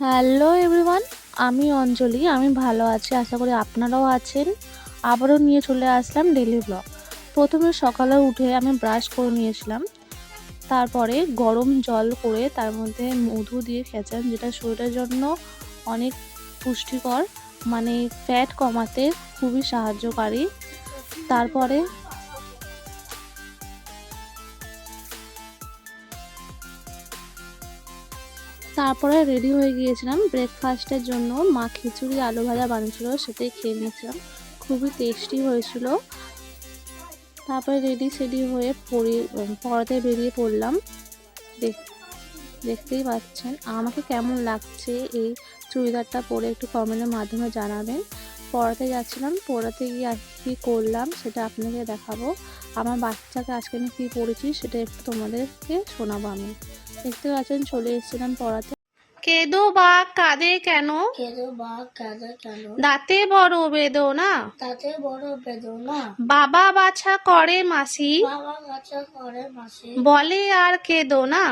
Hello everyone, আমি অঞ্জলি। আমি ভালো আছি, আশা করি আপনারাও আছেন। আবারও নিয়ে চলে আসলাম ডেলি ব্লগ। প্রথমে সকালে উঠে আমি ব্রাশ করে নিয়েছিলাম, তারপরে গরম জল করে তার মধ্যে মধু দিয়ে খেয়েছিলাম, যেটা শরীরের জন্য অনেক পুষ্টিকর, মানে ফ্যাট কমাতে খুবই সাহায্যকারী। তারপরে রেডি হয়ে গিয়েছিলাম ব্রেকফাস্টের জন্য। মা খিচুড়ি আলু ভাজা বানিয়েছিল, সেটাই খেয়ে নিয়েছিলাম। খুবই টেস্টি হয়েছিল। তারপরে রেডি সেডি হয়ে পড়াতে বেরিয়ে পড়লাম। দেখতেই পাচ্ছেন আমাকে কেমন লাগছে এই চুড়িদারটা পরে, একটু কমেন্টের মাধ্যমে জানাবেন। পড়াতে যাচ্ছিলাম, পড়াতে গিয়ে আর কী করলাম সেটা আপনাকে দেখাবো। আমার বাচ্চাকে আজকে আমি কী পড়েছি সেটা একটু তোমাদেরকে শোনাবো। আমি দেখতে পাচ্ছেন চলে এসেছিলাম পড়াতে। কেঁদো বা কাঁদে কেন, দাঁতে বড় বেদনা, বাবা বাছা করে মাসি, বলে আর কেঁদো না।